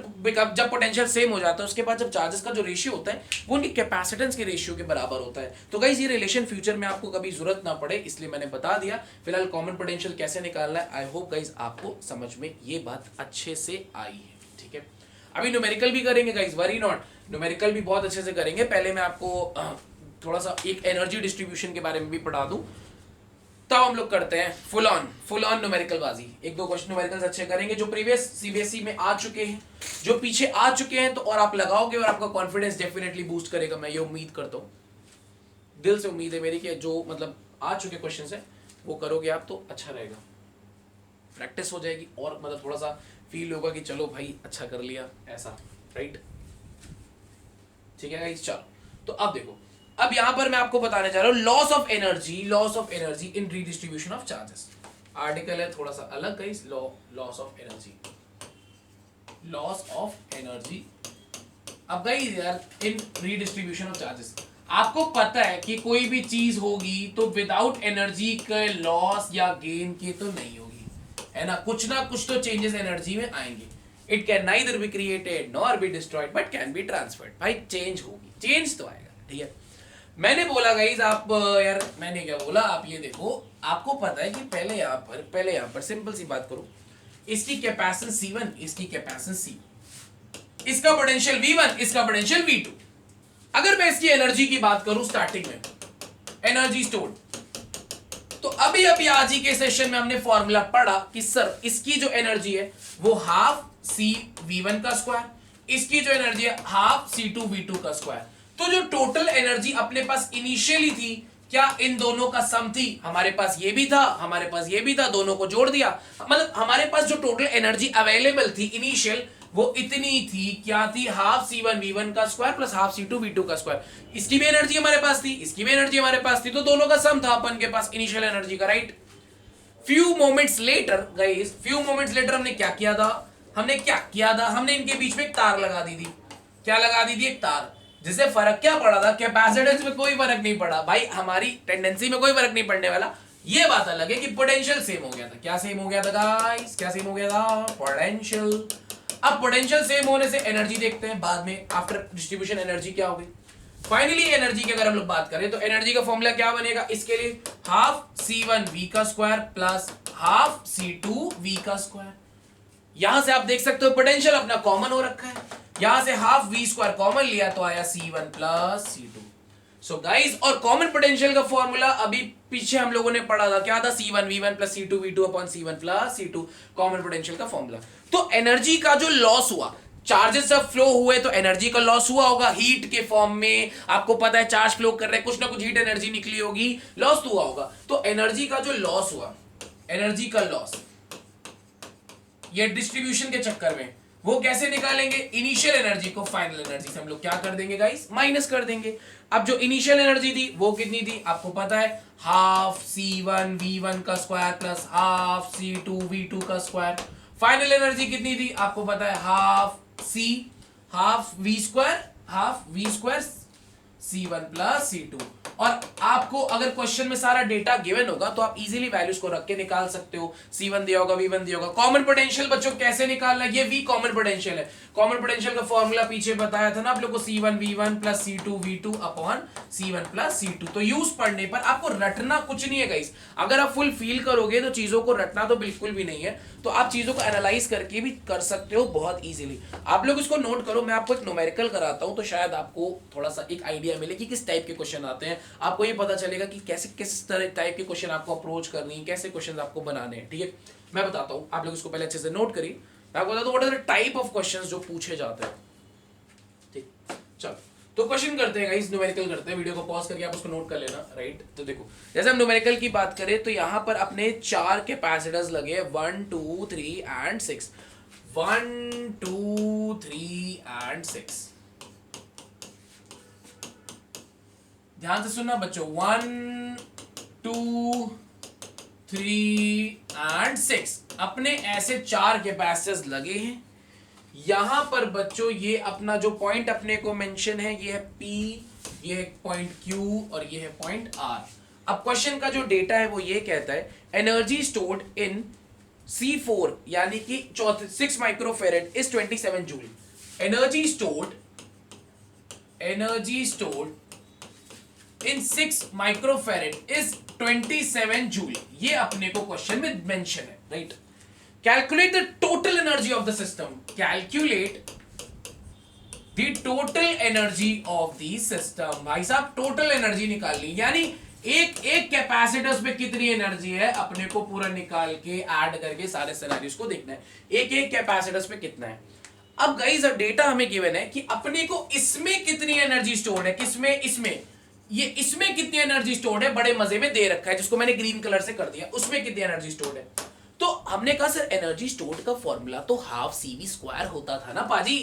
जब पोटेंशियल सेम हो जाता है उसके बाद जब चार्जेस का जो रेशियो होता है वो उनके कैपेसिटेंस के रेशियो के बराबर होता है। तो गाइस ये रिलेशन फ्यूचर में आपको कभी जरूरत ना पड़े, इसलिए मैंने बता दिया। फिलहाल कॉमन पोटेंशियल कैसे निकालना है, आई होप गाइस आपको समझ में ये बात अच्छे से आई है, ठीक है। अभी न्यूमेरिकल भी करेंगे गाइस, वरी नॉट, न्यूमेरिकल भी बहुत अच्छे से करेंगे। पहले मैं आपको थोड़ा सा एक एनर्जी डिस्ट्रीब्यूशन के बारे में भी पढ़ा दूं, तब हम लोग करते हैं फुल ऑन न्यूमेरिकल बाजी। एक दो क्वेश्चन न्यूमेरिकल्स अच्छे करेंगे जो प्रीवियस सीबीएसई में आ चुके हैं, जो पीछे आ चुके हैं, तो और आप लगाओगे और आपका कॉन्फिडेंस डेफिनेटली बूस्ट करेगा, मैं ये उम्मीद करता हूँ, दिल से उम्मीद है मेरी कि जो मतलब आ चुके क्वेश्चन है वो करोगे आप तो अच्छा रहेगा, प्रैक्टिस हो जाएगी और मतलब थोड़ा सा फील होगा कि चलो भाई अच्छा कर लिया ऐसा, राइट, ठीक है गाइस। चलो तो अब देखो, अब यहां पर मैं आपको बताने जा रहा हूं loss of energy in redistribution of charges. Article है थोड़ा सा अलग गाइस, लॉस ऑफ एनर्जी। अब गाइस यार इन रीडिस्ट्रीब्यूशन ऑफ चार्जेस, आपको पता है कि कोई भी चीज होगी तो विदाउट एनर्जी के लॉस या गेन के तो नहीं होगी, है ना, कुछ तो चेंजेस एनर्जी में आएंगे। It can neither be created nor be destroyed but can be transferred. भाई चेंज होगी, चेंज तो आएगा, ठीक है। मैंने बोला गाइस, आप यार मैंने क्या बोला, आप ये देखो, आपको पता है कि पहले यहाँ पर सिंपल सी बात करो, इसकी कैपेसिटेंस C1, इसकी कैपेसिटेंस C, इसका पोटेंशियल V1, इसका पोटेंशियल V2। अगर मैं इसकी एनर्जी की बात करूं स्टार्टिंग में, एनर्जी स्टोर्ड, तो अभी आज ही के सेशन में हमने फॉर्मूला पढ़ा कि सर इसकी जो एनर्जी है वो हाफ CV1 का स्क्वायर, इसकी जो एनर्जी है हाफ C2V2 का स्क्वायर। तो जो टोटल एनर्जी अपने पास इनिशियली थी, क्या इन दोनों का सम थी, हमारे पास ये भी था, हमारे पास ये भी था, दोनों को जोड़ दिया, मतलब हमारे पास जो टोटल एनर्जी अवेलेबल थी इनिशियल, वो इतनी थी, क्या थी, हाफ C1V1 का स्क्वायर प्लस हाफ C2V2 का स्क्वायर। इसकी भी एनर्जी हमारे पास थी, इसकी भी एनर्जी हमारे पास थी, तो दोनों का सम था अपन के पास इनिशियल एनर्जी का, right. Few moments later guys, few moments later हमने क्या किया था, हमने इनके बीच में एक तार लगा दी थी। क्या लगा दी थी? एक तार। जिससे फर्क क्या पड़ा था, कैपेसिटेंस में कोई फर्क नहीं पड़ा भाई, हमारी टेंडेंसी में कोई फर्क नहीं पड़ने वाला। ये बात अलग है कि पोटेंशियल सेम हो गया था। क्या सेम हो गया था गाइस? क्या सेम हो गया था? पोटेंशियल। अब पोटेंशियल सेम होने से एनर्जी देखते हैं बाद में, आफ्टर डिस्ट्रीब्यूशन एनर्जी क्या होगी। फाइनली एनर्जी की अगर हम लोग बात करें तो एनर्जी का फॉर्मूला क्या बनेगा इसके लिए, हाफ C1V का स्क्वायर प्लस हाफ C2V का स्क्वायर। यहां से आप देख सकते हो पोटेंशियल अपना कॉमन हो रखा है, यहां से हाफ V स्क्वायर कॉमन लिया तो आया C1 plus C2। So guys, और कॉमन पोटेंशियल का फॉर्मूला अभी पीछे हम लोगों ने पढ़ा था, क्या था, C1V1 plus C2V2 upon C1 plus C2, common potential का फॉर्मूला। तो एनर्जी का जो लॉस हुआ, चार्जेस जब फ्लो हुए तो एनर्जी का लॉस हुआ होगा हीट के फॉर्म में, आपको पता है चार्ज फ्लो कर रहे हैं, कुछ ना कुछ हीट एनर्जी निकली होगी, लॉस तो हुआ होगा। तो एनर्जी का जो लॉस हुआ, एनर्जी का लॉस, ये डिस्ट्रीब्यूशन के चक्कर में, वो कैसे निकालेंगे, इनिशियल एनर्जी को फाइनल एनर्जी से हम लोग क्या कर देंगे गाइस, माइनस कर देंगे। अब जो इनिशियल एनर्जी थी वो कितनी थी, आपको पता है, हाफ C1V1 का स्क्वायर प्लस हाफ C2V2 का स्क्वायर। फाइनल एनर्जी कितनी थी, आपको पता है, half V square C1 plus C2। और आपको अगर क्वेश्चन में सारा डेटा गिवन होगा तो आप इजीली वैल्यूज को रख के निकाल सकते हो। C1 दिया होगा, V1 दिया होगा। कॉमन पोटेंशियल बच्चों कैसे निकालना है, ये V कॉमन पोटेंशियल है। कॉमन पोटेंशियल का फॉर्मूला पीछे बताया था ना आप लोग को, C1V1 plus C2V2 upon C1 plus C2। तो यूज पढ़ने पर आपको रटना कुछ नहीं है गाइस, अगर आप फुल फील करोगे तो चीजों को रटना तो बिल्कुल भी नहीं है, तो आप चीजों को एनालाइज करके भी कर सकते हो बहुत इजीली। आप लोग इसको नोट करो, मैं आपको एक न्यूमेरिकल कराता हूं तो शायद आपको थोड़ा सा एक आइडिया मिले कि किस टाइप के क्वेश्चन आते हैं, आपको ये पता चलेगा कि कैसे किस तरह टाइप के क्वेश्चन आपको अप्रोच करनी है, कैसे क्वेश्चन आपको बनाने हैं। ठीक है, मैं बताता हूं, आप लोग इसको पहले अच्छे से नोट करिए। मैं आपको बताता हूं what are the type of questions जो पूछे जाते हैं। ठीक, चलो तो क्वेश्चन करते हैं गाइस, न्यूमेरिकल करते हैं, वीडियो को पॉज करके आप उसको नोट कर लेना, राइट। तो देखो, जैसे हम न्यूमेरिकल की बात करें तो यहां पर अपने 4 कैपेसिटर्स लगे, 1 2 3 एंड 6, 1 2 3 एंड 6। ध्यान से सुनना बच्चों, 1 2 3 एंड 6 अपने ऐसे 4 कैपेसिटर्स लगे हैं। यहां पर बच्चों ये अपना जो पॉइंट अपने को मेंशन है, ये है P, ये है पॉइंट Q और ये है पॉइंट R। अब क्वेश्चन का जो डेटा है वो ये कहता है, एनर्जी स्टोर्ड इन C4 यानी कि 6 microfarad is 27 joule. Energy stored in 6 microfarad is 27 joule. ये अपने को क्वेश्चन में मेंशन है, right. Calculate the total energy of the system, calculate the total energy of the system. भाई साहब टोटल एनर्जी निकाल ली, यानी एक कैपेसिटर्स पे कितनी एनर्जी है अपने को पूरा निकाल के ऐड करके सारे सिनेरियोस को देखना है, एक कैपेसिटर्स पे कितना है। अब गाइस डेटा हमें गिवन है कि अपने को इसमें कितनी एनर्जी स्टोर है, किसमें, इसमें कितनी एनर्जी स्टोर्ड है, बड़े मजे में दे रखा है जिसको मैंने ग्रीन कलर से कर दिया, उसमें कितनी एनर्जी स्टोर्ड है। तो हमने कहा सर एनर्जी स्टोर्ड का फॉर्मूला तो हाफ CV स्क्वायर होता था ना पाजी,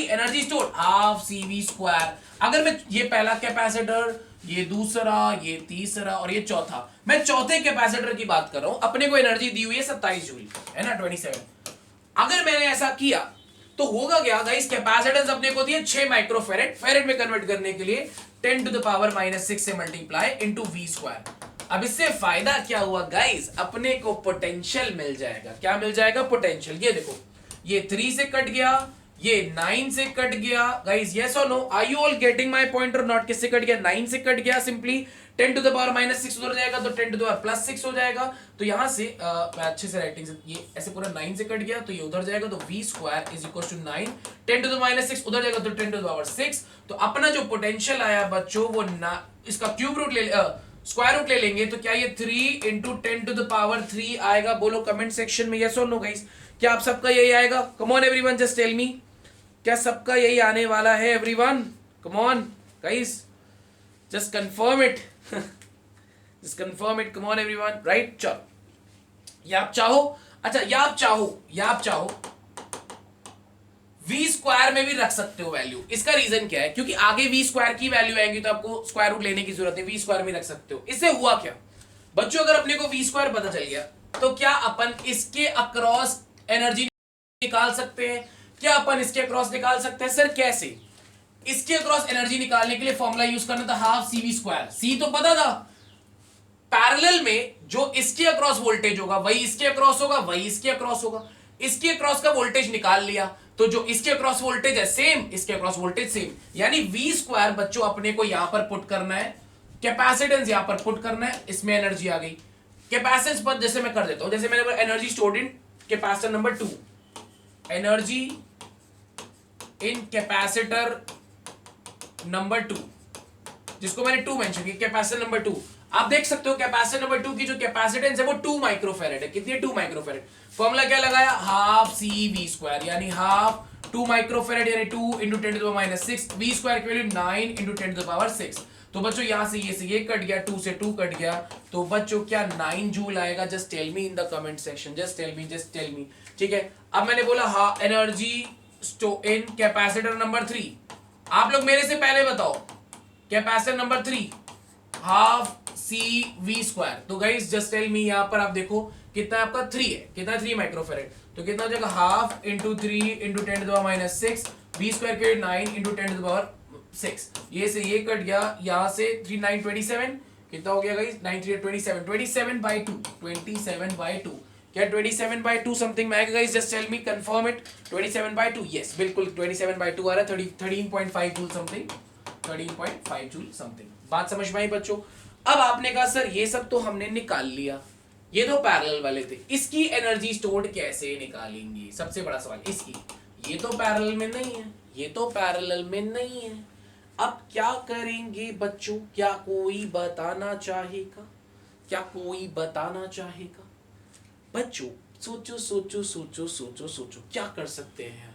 energy stored half CV square. अगर मैं ये पहला कैपेसिटर, ये दूसरा, ये तीसरा और ये चौथा, मैं चौथे कैपेसिटर की बात कर रहा हूं, अपने को एनर्जी दी हुई है 27 जूल, है ना, 27। अगर मैंने ऐसा किया तो होगा क्या गाइस, कैपेसिटेंस अपने को दिए 6 माइक्रोफेरेड, फेरेड में कन्वर्ट करने के लिए 10 टू द पावर -6 से मल्टीप्लाई इनटू V स्क्वायर। अब इससे फायदा क्या हुआ गाइस, अपने को पोटेंशियल मिल जाएगा। क्या मिल जाएगा, पोटेंशियल। ये देखो, ये 3 से कट गया, ये 9 से कट गया। गाइस यस और no, are you all getting my point और नॉट? किससे कट गया, 9 से कट गया। सिंपली 10 टू द पावर -6 उधर जाएगा तो 10 टू द पावर +6 हो जाएगा। तो यहां से मैं अच्छे से राइटिंग से, ये ऐसे पूरा 9 से कट गया तो ये उधर जाएगा, तो V square is equal to 9, 10 to the -6 उधर जाएगा तो 10 टू द पावर 6। तो अपना जो पोटेंशियल आया बच्चों वो इसका क्यूब रूट स्क्वायर रूट ले लेंगे, तो क्या ये 3 इंटू 10 टू द पावर 3 आएगा? बोलो कमेंट सेक्शन में यस और नो गाइस, क्या आप सबका यही आएगा? Come on everyone, just tell me, क्या सबका यही आने वाला है everyone? Come on guys, just confirm it, just confirm it, come on everyone, right. चलो, या आप चाहो, अच्छा या आप चाहो वी स्क्वायर में भी रख सकते हो वैल्यू। इसका रीजन क्या है, क्योंकि आगे वी स्क्वायर की वैल्यू आएंगी तो आपको स्क्वायर रूट लेने की जरूरत है, वी स्क्वायर में रख सकते हो। इससे हुआ क्या बच्चों, अगर अपने को वी स्क्वायर पता चल गया तो क्या अपन इसके अक्रॉस एनर्जी निकाल सकते हैं? क्या अपन इसके अक्रॉस निकाल सकते हैं? सर कैसे? इसके अक्रॉस एनर्जी निकालने के लिए फॉर्मूला यूज करना था हाफ सी वी स्क्वायर। सी तो पता था, पैरेलल में जो इसके अक्रॉस वोल्टेज होगा वही इसके अक्रॉस होगा, वही इसके अक्रॉस होगा। इसके अक्रॉस का वोल्टेज निकाल लिया तो जो इसके अक्रॉस वोल्टेज है सेम, इसके अक्रॉस वोल्टेज सेम, यानी वी स्क्वायर बच्चों अपने को यहां पर पुट करना है, कैपेसिटेंस यहां पर पुट करना है, इसमें एनर्जी आ गई। कैपेसिटेंस पर जैसे मैं कर देता हूं, जैसे मैंने energy stored in capacitor number 2, energy in capacitor number 2, जिसको मैंने 2 मेंशन किया, कैपेसिटर नंबर 2। आप देख सकते हो कैपेसिटर नंबर 2 की जो कैपेसिटेंस है वो 2 माइक्रोफैरेड है। कितनी है? 2 माइक्रोफैरेड। फॉर्मूला क्या लगाया? हाफ सी वी स्क्वायर, यानी हाफ 2 माइक्रोफैरेड यानी 2 into 10 to the power minus 6, V square की value 9 into 10 to the power 6। तो बच्चों यहां से ये कट गया, 2 से 2 कट गया, तो बच्चों क्या 9 जूल आएगा? Just tell me in the comment section, just tell me. ठीक है, अब मैंने बोला हाँ एनर्जी इन कैपेसिटर नंबर 3। आप लोग मेरे से पहले बताओ, capacitor number 3 half C V square. तो गाइस जस्ट टेल मी, यहां पर आप देखो कितना आपका 3 है, कितना 3 माइक्रोफैरेड, तो कितना हो जाएगा? Half into 3 into 10 to the power minus 6, V square के 9 इंटू 10 टू द पावर 6। ये से ये कट गया, यहां से 3 9 27, कितना हो गया गाइस? 9 3 27, 27/2, 27/2। क्या 27/2 समथिंग में आएगा guys? Just tell me, confirm it. 27/2, yes बिल्कुल 27/2 आ रहा है, 13.5 जूल समथिंग, 13.5 जूल समथिंग। बात समझ में आई बच्चों? अब आपने कहा सर ये सब तो हमने निकाल लिया, ये तो पैरेलल वाले थे, इसकी एनर्जी स्टोर्ड कैसे निकालेंगे? सबसे बड़ा सवाल इसकी। ये तो पैरेलल में नहीं है, ये तो पैरेलल में नहीं है, अब क्या करेंगे बच्चों? क्या कोई बताना चाहेगा? क्या कोई बताना चाहेगा? बच्चों सोचो सोचो सोचो सोचो सोचो, क्या कर सकते हैं हम?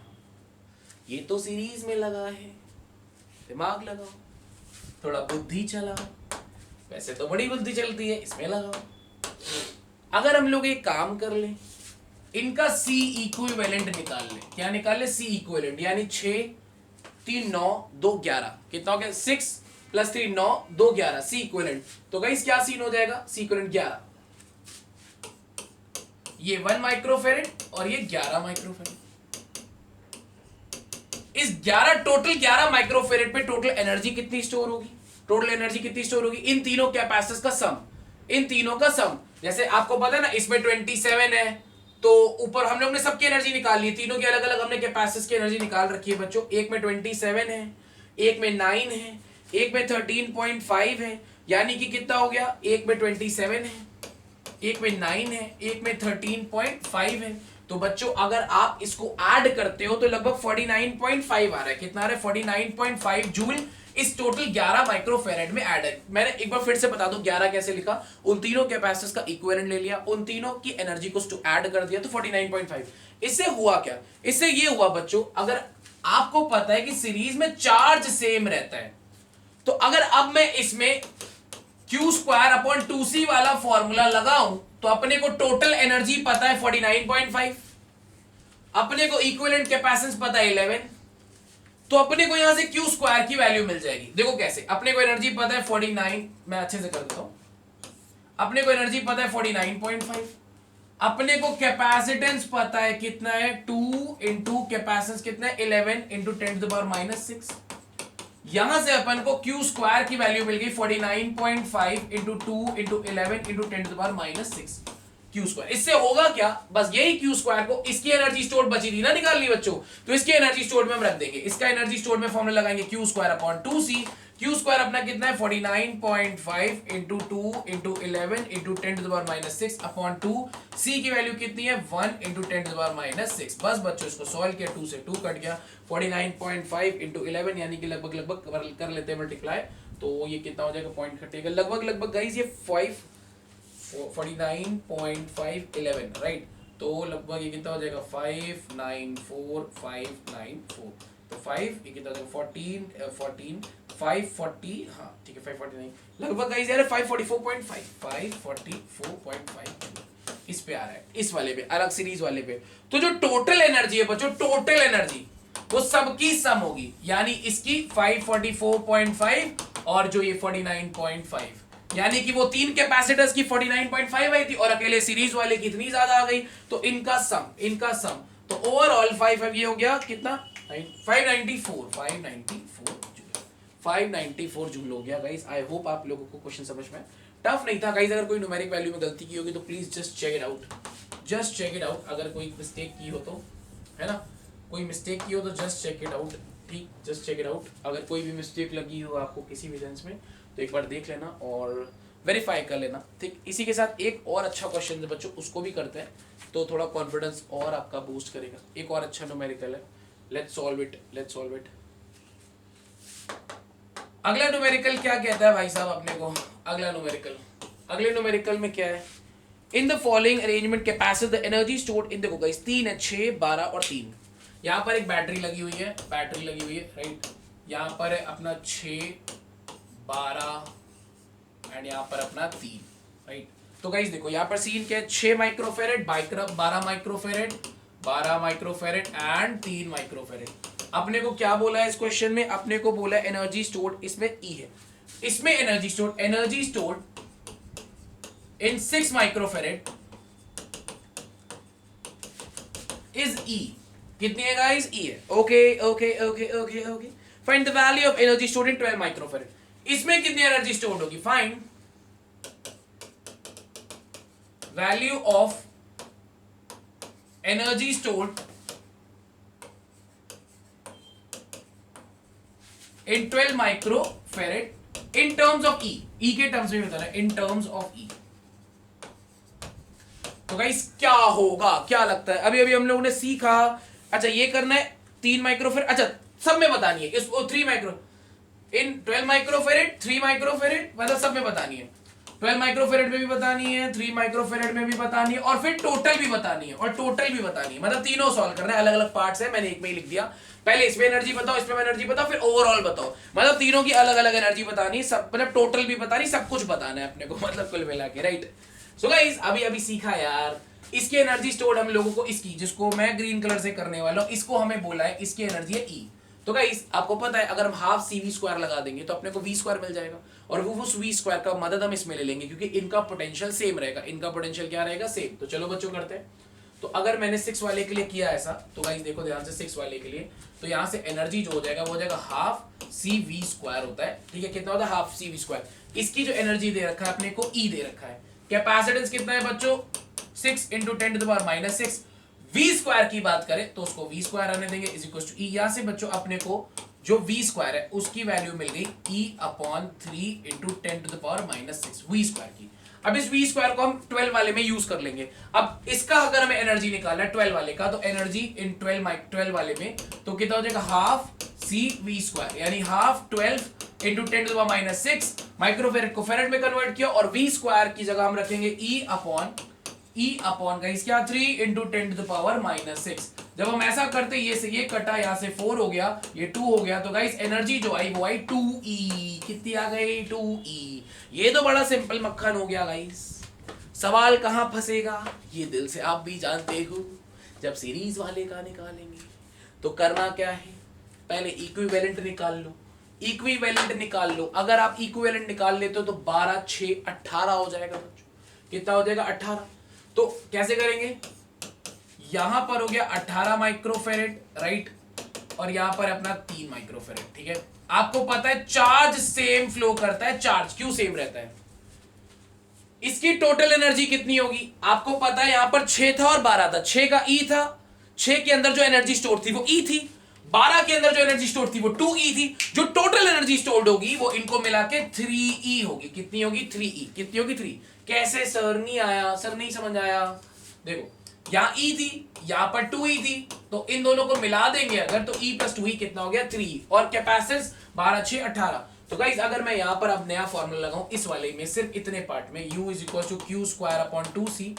ये तो सीरीज में लगा है, दिमाग लगाओ, थोड़ा बुद्धि चलाओ, वैसे तो बड़ी बुद्धि चलती है, इसमें लगाओ। अगर हम लोग एक काम कर लें, इनका सी इक्विवेलेंट निकाल लें। क्या निकाल लें? सी इक्विवेलेंट, यानी 6 3 9 2 11, कितना हो गया? 6 + 3 9 2 11, सी इक्विवेलेंट। तो गाइस क्या सीन हो जाएगा? सी इक्विवेलेंट 11, ये 1 माइक्रोफैरेड और ये 11 माइक्रोफैरेड। इस 11 माइक्रोफैरेड पे टोटल एनर्जी कितनी स्टोर होगी? टोटल एनर्जी कितनी स्टोर होगी? इन तीनों कैपेसिटर्स का सम, इन तीनों का सम। जैसे आपको पता है ना, इसमें 27 है, तो ऊपर हम लोग ने सबकी एनर्जी निकाल ली, तीनों की अलग अलग हमने कैपेसिटर्स की एनर्जी निकाल रखी है बच्चों। एक में 27 है, एक में 9 है, एक में 13.5 है, यानी कि कितना हो गया? एक में 27 है, एक में 9 है, एक में 13.5 है। तो बच्चों अगर आप इसको ऐड करते हो तो लगभग 49.5 आ रहा है। कितना आ रहा है? 49.5 जूल इस टोटल 11 माइक्रोफैरेड में ऐड है। मैंने एक बार फिर से बता दूं 11 कैसे लिखा। उन तीनों कैपेसिटर्स का इक्विवेलेंट ले लिया, उन तीनों की एनर्जी को ऐड कर दिया, तो 49.5। इससे हुआ क्या? इससे ये हुआ बच्चों, अगर आपको पता है कि सीरीज में चार्ज सेम रहता है, तो अगर अब मैं इसमें Q²/2C वाला फॉर्मूला लगाऊं तो अपने को टोटल एनर्जी पता है 49.5, अपने को इक्विवेलेंट कैपेसिटेंस पता है 11, तो अपने को यहां से Q² की वैल्यू मिल जाएगी। देखो कैसे, अपने को एनर्जी पता है 49, मैं अच्छे से कर देता हूं, अपने को एनर्जी पता है 49.5, अपने को कैपेसिटेंस पता है कितना है 2 इंटू कैपेसिटेंस कितना है 11 into 10 to the power minus 6। यहां से अपन को Q² की वैल्यू मिल गई 49.5 into 2 into 11 into 10 to the power minus 6 Q²। इससे होगा क्या? बस यही Q² को, इसकी एनर्जी स्टोर बची थी ना निकाल ली बच्चों, तो इसकी एनर्जी स्टोर में हम रख देंगे। इसका एनर्जी स्टोर में फॉर्मूला लगाएंगे Q²/2C। Q² अपना कितना है 49.5 into 2 into 11 into 10 to the power minus 6 upon 2। C की वैल्यू कितनी है 1 into 10 to the power minus 6। बस बच्चों इसको सॉल्व किया, 2 से 2 कट गया, 49.5 इंटू 11 यानी कि लगभग कर लेते हैं मल्टीप्लाई, तो ये कितना हो जाएगा? पॉइंट कटेगा लगभग गाइस, ये 49.511 राइट, तो लगभग ये कितना हो जाएगा 594594। तो 5 ये कितना हो जाएगा 14 540, हाँ ठीक है 549 लगभग गाइस यार 544.5 इस पे आ रहा है, इस वाले पे, अलग सीरीज वाले पे। तो जो टोटल एनर्जी है बच्चों, टोटल एनर्जी वो सबकी सम होगी, यानी इसकी 544.5 और जो ये 49.5, यानी कि वो तीन कैपेसिटर्स की 49.5 आई थी और अकेले सीरीज वाले की इतनी ज्यादा आ गई, तो इनका सम तो ओवरऑल 5 ये हो गया कितना 594 जूल हो गया गाइस। आई होप आप लोगों को क्वेश्चन समझ में टफ नहीं था गाइस। अगर कोई न्यूमेरिक वैल्यू में गलती की होगी तो please just check it out, अगर कोई मिस्टेक की हो तो, है ना, कोई मिस्टेक की हो तो जस्ट चेक इट आउट, ठीक, जस्ट चेक इट आउट। अगर कोई भी मिस्टेक लगी हो आपको किसी भी सेंस में तो एक बार देख लेना और वेरीफाई कर लेना, ठीक। इसी के साथ एक और अच्छा क्वेश्चन है बच्चों, उसको भी करते हैं तो थोड़ा कॉन्फिडेंस और आपका बूस्ट करेगा। एक और अच्छा न्यूमेरिकल है, लेट्स सॉल्व इट। अगला न्यूमेरिकल क्या कहता है भाई साहब अपने को? अगले न्यूमेरिकल में क्या है? In the following arrangement capacity the energy stored इन, देखो गाइस 3 है, 6, 12 और 3। यहाँ पर एक बैटरी लगी हुई है, राइट। यहाँ पर है अपना 6, 12 एंड यहाँ पर अपना 3, राइट। तो गाइस देखो यहाँ पर सीन क्या है, 6 माइक्रोफेरेड, 12 माइक्रोफेरेड एंड 3 माइक्रोफेरेड। अपने को क्या बोला है इस क्वेश्चन में? अपने को बोला है एनर्जी स्टोर्ड, इसमें ई है, इसमें energy stored in 6 microfarad is E. कितनी है गाइस? ई है। Okay. Find the value of energy stored in 12 microfarad. इसमें कितनी एनर्जी स्टोर्ड होगी? Find value of energy stored in 12 microfarad in terms of E के terms में बताना, इन terms of ई। तो गाइस क्या होगा, क्या लगता है? अभी हम लोगों ने सीखा, अच्छा ये करना है 3 माइक्रोफेरेड, अच्छा सब में बतानी है इसको, 3 माइक्रो इन 12 माइक्रोफेरेड, 3 माइक्रोफेरेड, मतलब सब में बतानी है। 12 माइक्रोफेरेड में भी बतानी है, 3 माइक्रोफेरेड में भी बतानी है और फिर टोटल भी बतानी है, मतलब तीनों सॉल्व करना है। अलग अलग पार्ट्स है, मैंने एक में ही लिख दिया। पहले इसमें एनर्जी बताओ, इसमें एनर्जी बताओ, फिर ओवरऑल बताओ, मतलब तीनों की अलग अलग एनर्जी बतानी, सब मतलब टोटल भी बतानी, सब कुछ बताना है अपने को, मतलब कुल मिला के, राइट। सो गाइस अभी सीखा यार, इसकी एनर्जी स्टोर्ड हम लोगों को, इसकी जिसको मैं ग्रीन कलर से करने वाला हूं, इसको हमें बोला है इसकी एनर्जी है ई। तो गाइस आपको पता है अगर हम हाफ सी वी स्क्वायर लगा देंगे तो अपने को वी स्क्वायर मिल जाएगा, और वो उस वी स्क्वायर का मदद हम इसमें ले लेंगे क्योंकि इनका पोटेंशियल सेम रहेगा। इनका पोटेंशियल क्या रहेगा? सेम। तो चलो बच्चों करते हैं। तो अगर मैंने 6 वाले के लिए किया ऐसा, तो गाइस देखो ध्यान से, 6 वाले के लिए तो यहाँ से एनर्जी जो हो जाएगा वो हो जाएगा हाफ सी वी स्क्वायर होता है, ठीक है। कितना होता है? Half C V square. इसकी जो एनर्जी दे रखा है अपने को ई दे रखा है। कैपेसिटेंस कितना है बच्चों? 6 × 10⁻⁻⁶। वी स्क्वायर की बात करें तो उसको वी स्क्वायर आने देंगे इज इक्वल टू ई। यहां से बच्चों अपने को जो वी स्क्वायर है उसकी वैल्यू मिल गई E/3 × 10⁻⁻⁶ वी स्क्वायर की। अब इस वी स्क्वायर को हम 12 वाले में यूज कर लेंगे। अब इसका अगर हमें एनर्जी निकालना है 12 वाले का, तो एनर्जी इन 12 वाले में तो कितना हो जाएगा? हाफ सी वी स्क्वायर, यानी हाफ 12 × 10⁻⁶ माइक्रोफेरेड को फेरेड में कन्वर्ट किया, और वी स्क्वायर की जगह हम रखेंगे E अपॉन गाइस क्या? 3 × 10⁻⁻⁶। जब हम ऐसा करते ये से ये कटा, यहां से 4 हो गया, ये 2 हो गया, तो गाइस एनर्जी जो आई वो आई 2E। कितनी आ गई? 2E। ये तो बड़ा सिंपल मक्खन हो गया गाइस। सवाल कहां फंसेगा ये दिल से आप भी जानते हो। जब सीरीज वाले का निकालेंगे तो करना क्या है? पहले इक्विवेलेंट निकाल लो। अगर आप इक्विवेलेंट निकाल लेते हो तो 12, 6, 18 हो जाएगा बच्चों। कितना हो जाएगा? 18। तो कैसे करेंगे? यहां पर हो गया 18 माइक्रोफेरेड, राइट, और यहां पर अपना 3 माइक्रोफेरेड, ठीक है। आपको पता है चार्ज सेम फ्लो करता है, चार्ज क्यों सेम रहता है? इसकी टोटल एनर्जी कितनी होगी? आपको पता है यहां पर 6 था और 12 था, 6 का ई था, 6 के अंदर जो एनर्जी स्टोर थी वो ई थी, 12 के अंदर जो एनर्जी स्टोर थी वो 2E थी। जो टोटल एनर्जी स्टोर्ड होगी वो इनको मिला के 3E होगी। कितनी होगी? 3E। कितनी होगी? 3। कैसे सर? नहीं आया सर, नहीं समझ आया। देखो यहाँ E थी, यहाँ पर 2E थी, तो इन दोनों को मिला देंगे अगर, तो E + 2E कितना हो गया? 3E। और कैपेसिटेंस 12, 6, 18। तो गाइस अगर मैं यहाँ पर अब नया फॉर्मूला लगाऊं इस वाले में, सिर्फ इतने पार्ट में, U = Q² / 2C,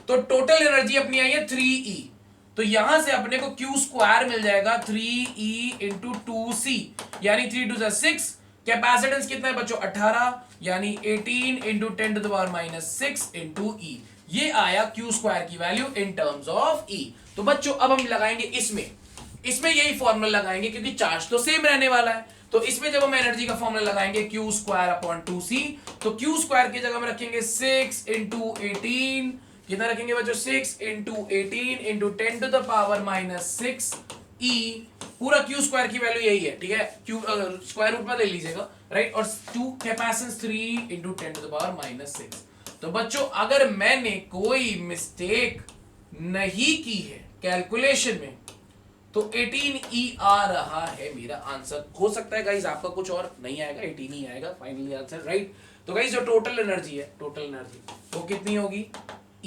तो टोटल एनर्जी अपनी आई है 3E। तो यहां से अपने को Q² मिल जाएगा 3E × 2C, यानी 3 × 6। कैपेसिटेंस कितना है बच्चों? 18, यानी 18 × 10⁻⁻⁶ × E। ये आया Q² की value in terms of E। तो बच्चों अब हम लगाएंगे इसमें इसमें यही फॉर्मूला लगाएंगे क्योंकि चार्ज तो सेम रहने वाला है। तो इसमें जब हम एनर्जी का फॉर्मूला लगाएंगे क्यू स्क्वायर अपॉन 2c, तो क्यू स्क्वायर की जगह में रखेंगे 6 इंटू 18, कितना रखेंगे बच्चों 6 into 18 into 10 to the power -6 E, पूरा क्यू स्क्वायर की वैल्यू यही है, ठीक है, क्यू स्क्वायर रूट में ले लीजिएगा, राइट, और 2 capacitance 3 into 10 to the power -6। तो बच्चों अगर मैंने कोई मिस्टेक नहीं की है कैलकुलेशन में तो 18E आ रहा है मेरा आंसर। हो सकता है गाइस आपका कुछ और नहीं आएगा, 18 ही आएगा फाइनली आंसर, राइट। तो गाइस जो टोटल एनर्जी है, टोटल एनर्जी वो कितनी होगी,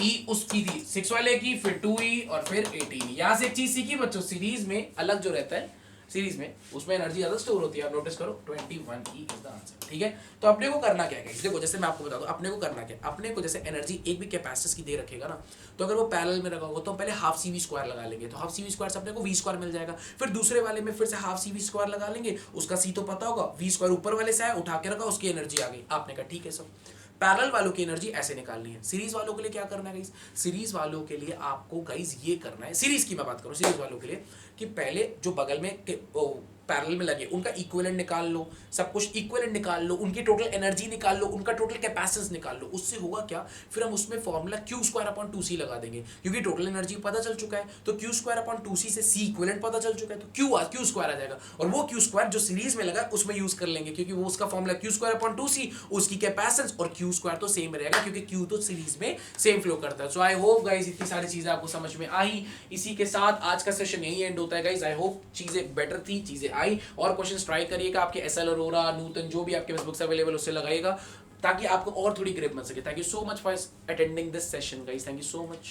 E उसकी थी 6 वाले की, फिर 2E और फिर 18। यहां से एक चीज सीखी बच्चों, सीरीज में अलग जो रहता है, सीरीज में उसमें एनर्जी ज्यादा स्टोर होती है, आप नोटिस करो 21E इज द आंसर, ठीक है। तो अपने को करना क्या है, देखो जैसे मैं आपको बता दूं अपने को करना क्या है, अपने को जैसे एनर्जी एक भी कैपेसिटर की दे रखेगा ना, तो अगर वो पैरेलल में रखा होगा तो हम पहले हाफ CV स्क्वायर लगा लेंगे, तो हाफ CV स्क्वायर से अपने को V स्क्वायर मिल जाएगा, फिर दूसरे वाले में फिर से हाफ CV स्क्वायर लगा लेंगे, उसका C तो पता होगा, V स्क्वायर ऊपर वाले से आया उठा के रखा, उसकी एनर्जी आ गई। आपने कहा ठीक है सब, पैरेलल वालों की एनर्जी ऐसे निकालनी है। सीरीज वालों के लिए क्या करना है गाइस, सीरीज वालों के लिए आपको गाइस ये करना है, सीरीज की मैं बात करूं, सीरीज वालों के लिए कि पहले जो बगल में पैरेलल में लगे उनका इक्विवेलेंट निकाल लो, सब कुछ इक्विवेलेंट निकाल लो, उनकी टोटल एनर्जी निकाल लो, उनका टोटल कैपेसिटेंस निकाल लो। उससे होगा क्या, फिर हम उसमें formula Q square upon 2c लगा देंगे, क्योंकि टोटल एनर्जी पता चल चुका है, तो क्यू स्क्वायर अपॉन 2c से c इक्विवेलेंट पता चल चुका है, तो क्यू स्क्वायर आ जाएगा, और वो क्यू स्क्वायर जो सीरीज में लगा उसमें यूज कर लेंगे, क्योंकि वो उसका formula Q square upon 2c, उसकी कैपेसिटेंस और क्यू स्क्वायर तो सेम रहेगा, क्योंकि क्यू तो सीरीज में सेम फ्लो करता है। सो आई होप गाइस इतनी सारी चीजें आपको समझ में आई। इसी के साथ आज का सेशन यही एंड होता है गाइस। आई होप चीजें बेटर थी, चीजें आई, और क्वेश्चन ट्राई करिएगा, आपके एसएल अरोरा नूतन जो भी आपके पास बुक्स अवेलेबल उससे लगाइएगा, ताकि आपको और थोड़ी ग्रिप मिल सके। Thank you so much for attending this session guys, thank you so much.